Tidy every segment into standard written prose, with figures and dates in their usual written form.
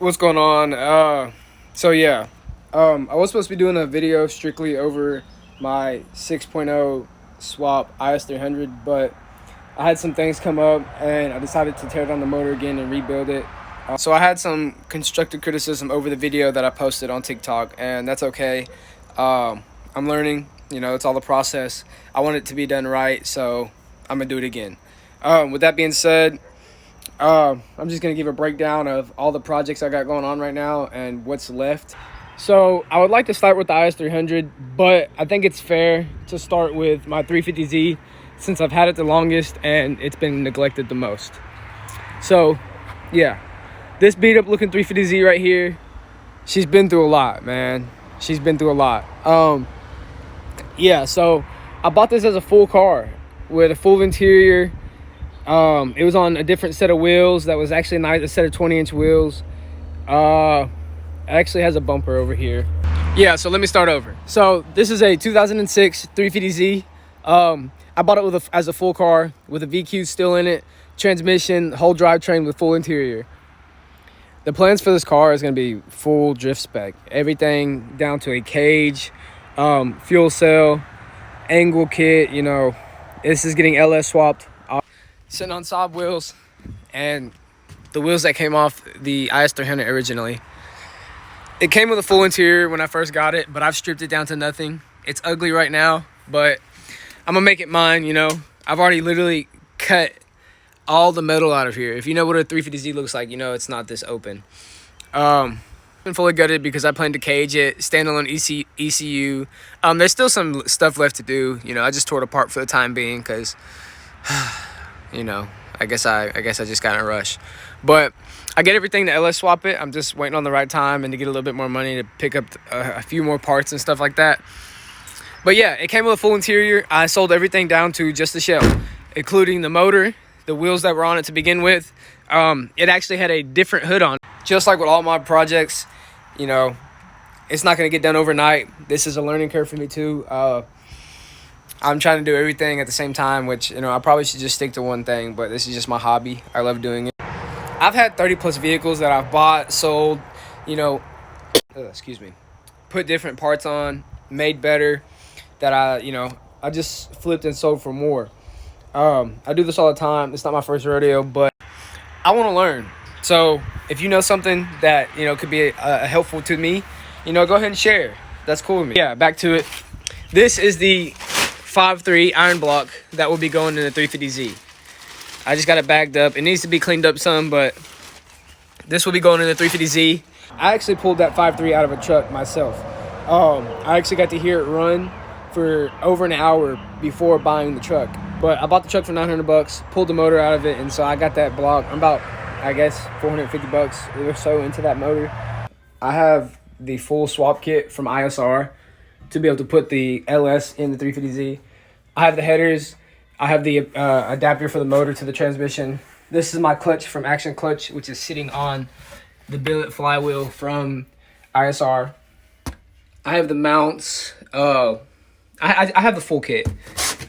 What's going on? I was supposed to be doing a video strictly over my 6.0 swap IS300, but I had some things come up and I decided to tear down the motor again and rebuild it. So I had some constructive criticism over the video that I posted on TikTok, and that's okay. I'm learning, it's all the process. I want it to be done right, so I'm gonna do it again. With that being said, I'm just going to give a breakdown of all the projects I got going on right now and what's left. So I would like to start with the IS300, but I think it's fair to start with my 350Z since I've had it the longest and it's been neglected the most. So yeah, this beat up looking 350Z right here, she's been through a lot, man. She's been through a lot. So I bought this as a full car with a full interior. It was on a different set of wheels that was actually nice, a set of 20-inch wheels. It actually has a bumper over here. Yeah, so let me start over. So this is a 2006 350Z. I bought it as a full car with a VQ still in it, transmission, whole drivetrain with full interior. The plans for this car is going to be full drift spec. Everything down to a cage, fuel cell, angle kit, This is getting LS swapped. Sitting on Saab wheels and the wheels that came off the IS300 originally. It came with a full interior when I first got it, but I've stripped it down to nothing. It's ugly right now, but I'm gonna make it mine. I've already literally cut all the metal out of here. If you know what a 350Z looks like, it's not this open. Been fully gutted because I plan to cage it, standalone ECU. There's still some stuff left to do. I just tore it apart for the time being because I guess I just got in a rush. But I get everything to LS swap it. I'm just waiting on the right time and to get a little bit more money to pick up a few more parts and stuff like that. But yeah, it came with a full interior. I sold everything down to just the shell, including the motor, the wheels that were on it to begin with. It actually had a different hood on. Just like with all my projects, it's not going to get done overnight. This is a learning curve for me too. I'm trying to do everything at the same time, which, I probably should just stick to one thing, but this is just my hobby. I love doing it. I've had 30 plus vehicles that I've bought, sold, put different parts on, made better, that I just flipped and sold for more. I do this all the time. It's not my first rodeo, but I want to learn. So if you know something that, could be helpful to me, go ahead and share. That's cool with me. Yeah, back to it. This is the 5.3 iron block that will be going in the 350Z. I just got it bagged up. It needs to be cleaned up some, but this will be going in the 350Z. I actually pulled that 5.3 out of a truck myself. I actually got to hear it run for over an hour before buying the truck. But I bought the truck for $900, pulled the motor out of it, and so I got that block. I'm about, $450 or so into that motor. I have the full swap kit from ISR to be able to put the LS in the 350Z. I have the headers. I have the adapter for the motor to the transmission. This is my clutch from Action Clutch, which is sitting on the billet flywheel from ISR. I have the mounts. I have the full kit.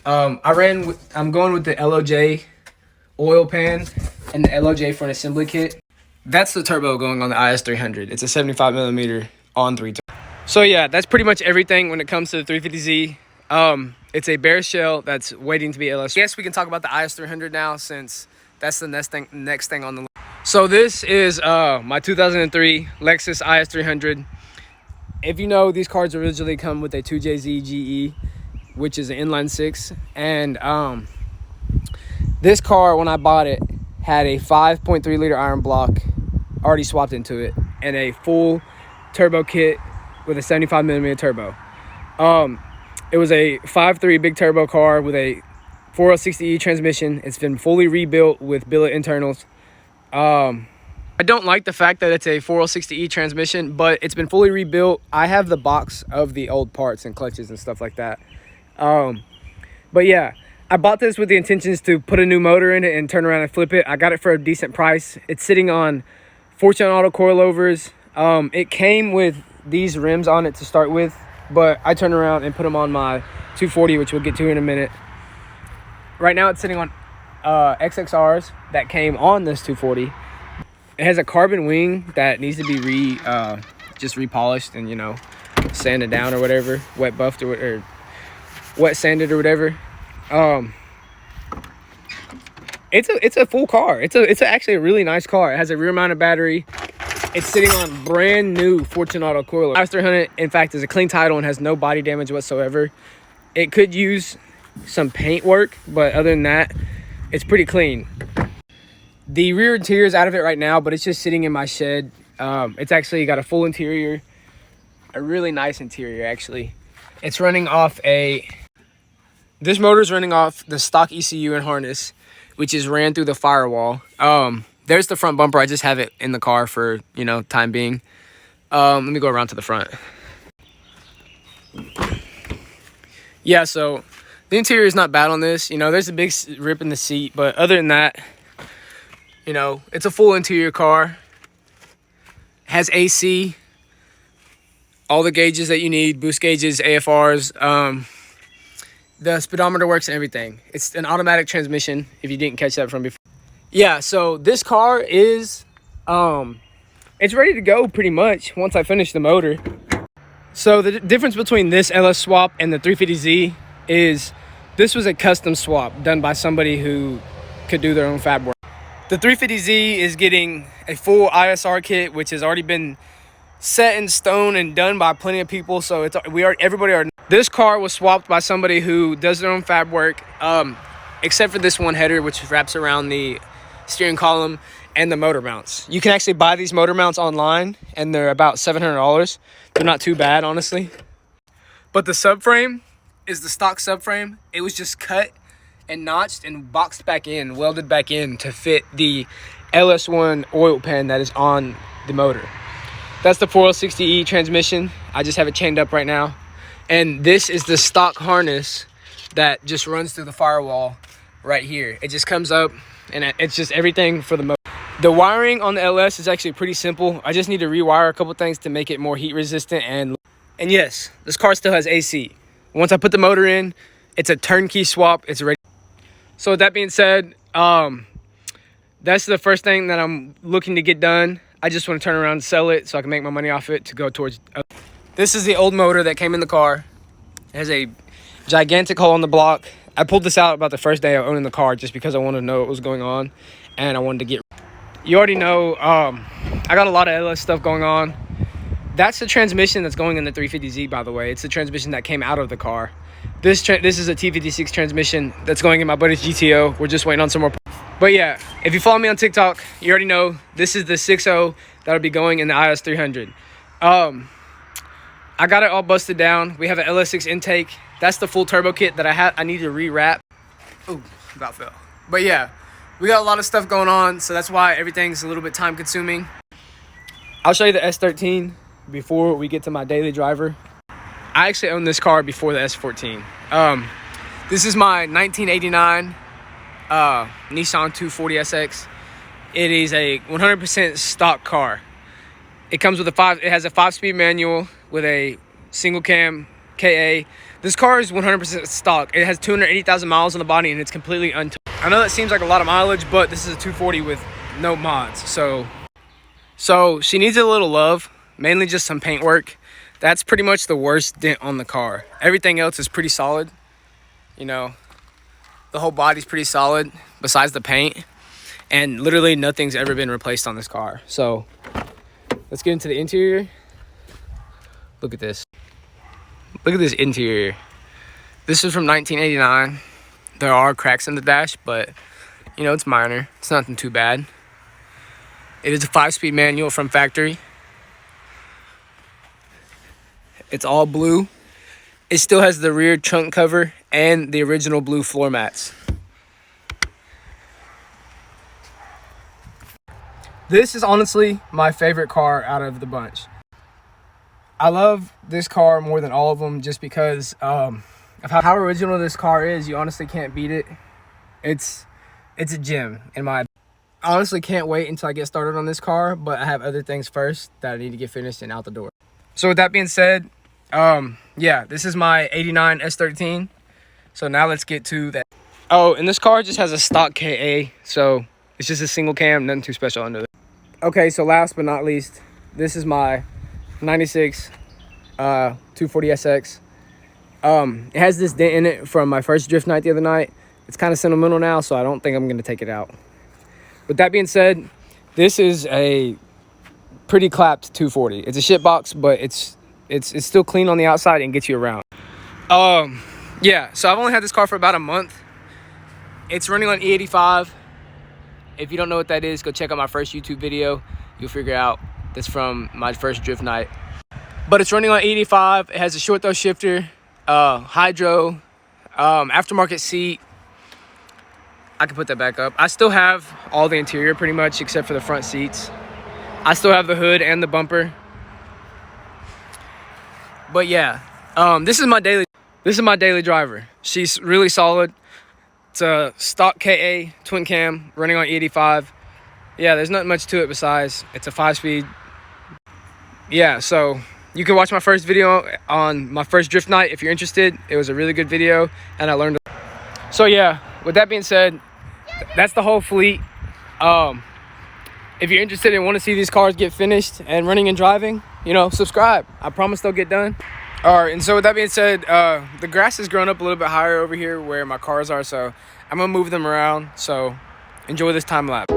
I'm going with the LOJ oil pan and the LOJ for an assembly kit. That's the turbo going on the IS300. It's a 75mm on 3 turbo. So yeah, that's pretty much everything when it comes to the 350Z. It's a bare shell that's waiting to be LS. I guess we can talk about the IS300 now since that's the next thing on the list. So this is my 2003 Lexus IS300. If you know, these cars originally come with a 2JZ GE, which is an inline 6. And this car, when I bought it, had a 5.3 liter iron block already swapped into it and a full turbo kit with a 75mm turbo. It was a 5.3 big turbo car with a 460E transmission. It's been fully rebuilt with billet internals. I don't like the fact that it's a 460E transmission, but it's been fully rebuilt. I have the box of the old parts and clutches and stuff like that. But yeah, I bought this with the intentions to put a new motor in it and turn around and flip it. I got it for a decent price. It's sitting on Fortune Auto coilovers. It came with these rims on it to start with, but I turned around and put them on my 240, which we'll get to in a minute. Right now it's sitting on XXRs that came on this 240. It has a carbon wing that needs to be just repolished and, you know, sanded down or whatever, wet buffed or wet sanded or whatever. It's a full car. It's actually a really nice car. It has a rear mounted battery. It's sitting on brand new Fortunato coiler. IS 300, in fact, is a clean title and has no body damage whatsoever. It could use some paint work, but other than that, it's pretty clean. The rear interior is out of it right now, but it's just sitting in my shed. It's actually got a full interior, a really nice interior actually. It's running off this motor's running off the stock ECU and harness, which is ran through the firewall. There's the front bumper. I just have it in the car for, you know, time being. Let me go around to the front. Yeah, so the interior is not bad on this. You know, there's a big rip in the seat, but other than that, you know, it's a full interior car. Has AC, all the gauges that you need, boost gauges, AFRs. The speedometer works and everything. It's an automatic transmission, if you didn't catch that from before. Yeah, so this car is, it's ready to go pretty much once I finish the motor. So the difference between this LS swap and the 350Z is this was a custom swap done by somebody who could do their own fab work. The 350Z is getting a full ISR kit, which has already been set in stone and done by plenty of people. So everybody are. This car was swapped by somebody who does their own fab work, except for this one header, which wraps around the steering column and the motor mounts. You can actually buy these motor mounts online, and they're about $700. They're not too bad, honestly. But the subframe is the stock subframe. It was just cut and notched and boxed back in, welded back in to fit the LS1 oil pan that is on the motor. That's the 4060E transmission. I just have it chained up right now. And this is the stock harness that just runs through the firewall right here. It just comes up, and it's just everything for the motor. The wiring on the LS is actually pretty simple. I just need to rewire a couple things to make it more heat resistant. And yes, this car still has AC. Once I put the motor in, it's a turnkey swap. It's ready. So with that being said, that's the first thing that I'm looking to get done. I just want to turn around and sell it so I can make my money off it to go towards. This is the old motor that came in the car. It has a gigantic hole in the block. I pulled this out about the first day of owning the car just because I wanted to know what was going on, and I wanted to get. You already know, I got a lot of LS stuff going on. That's the transmission that's going in the 350Z, by the way. It's the transmission that came out of the car. This is a T56 transmission that's going in my buddy's GTO. We're just waiting on some more. But yeah, if you follow me on TikTok, you already know this is the 6.0 that'll be going in the IS 300. I got it all busted down. We have an LS6 intake. That's the full turbo kit that I need to rewrap. Oh, about fell. But yeah, we got a lot of stuff going on, so that's why everything's a little bit time consuming. I'll show you the S13 before we get to my daily driver. I actually owned this car before the S14. This is my 1989 Nissan 240SX. It is a 100% stock car. It comes with it has a 5-speed manual with a single cam KA. This car is 100% stock. It has 280,000 miles on the body, and it's completely untouched. I know that seems like a lot of mileage, but this is a 240 with no mods. So she needs a little love, mainly just some paint work. That's pretty much the worst dent on the car. Everything else is pretty solid. You know, the whole body's pretty solid besides the paint. And literally nothing's ever been replaced on this car. So let's get into the interior. Look at this. Look at this interior. This is from 1989. There are cracks in the dash, but you know, it's minor. It's nothing too bad. It is a 5-speed manual from factory. It's all blue. It still has the rear trunk cover and the original blue floor mats. This is honestly my favorite car out of the bunch. I love this car more than all of them just because of how original this car is. You honestly can't beat it. It's a gem in my. I honestly can't wait until I get started on this car, but I have other things first that I need to get finished and out the door. So with that being said, yeah, this is my 89 S13. So now let's get to that. Oh, and this car just has a stock KA, so it's just a single cam, nothing too special under it. Okay, so last but not least, this is my 96 240SX. It has this dent in it from my first drift night the other night. It's kind of sentimental now, so I don't think I'm going to take it out. With that being said, this is a pretty clapped 240. It's a shit box, but it's still clean on the outside and gets you around. Yeah, so I've only had this car for about a month. It's running on E85. If you don't know what that is, go check out my first YouTube video. You'll figure out that's from my first drift night. But it's running on E85. It has a short throw shifter, hydro, aftermarket seat. I can put that back up. I still have all the interior pretty much except for the front seats. I still have the hood and the bumper. But yeah, this is my daily driver. She's really solid. It's a stock KA twin cam running on E85. Yeah, there's not much to it besides it's a 5-speed. Yeah, so you can watch my first video on my first drift night if you're interested. It was a really good video and I learned. So yeah, with that being said, that's the whole fleet. If you're interested and want to see these cars get finished and running and driving, you know, subscribe. I promise they'll get done. All right, and so with that being said, the grass has grown up a little bit higher over here where my cars are, so I'm gonna move them around. So enjoy this time lapse.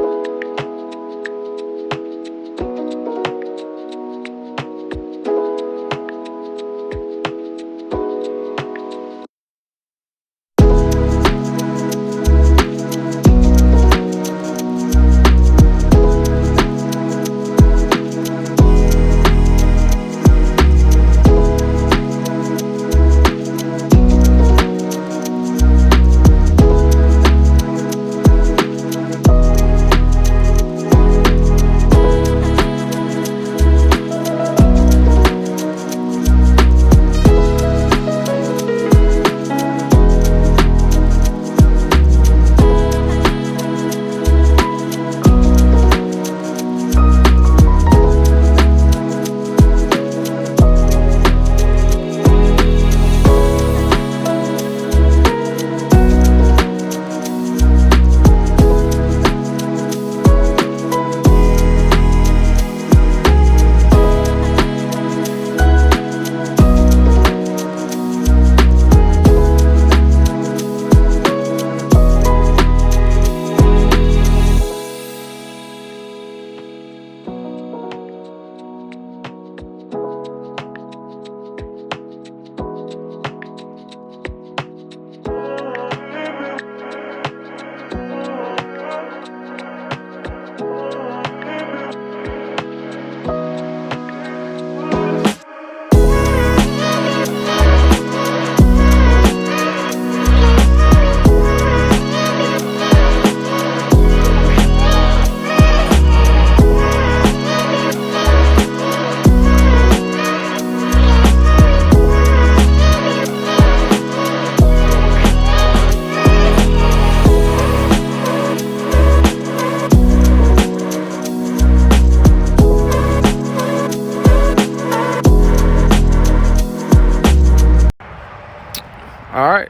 All right,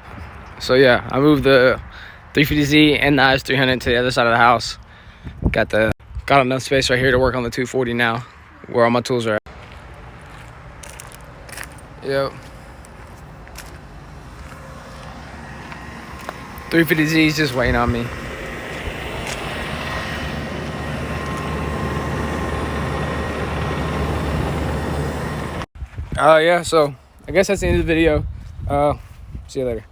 so yeah, I moved the 350Z and the IS 300 to the other side of the house. Got enough space right here to work on the 240 now, where all my tools are at. Yep. 350Z is just waiting on me. Yeah, so I guess that's the end of the video. See you later.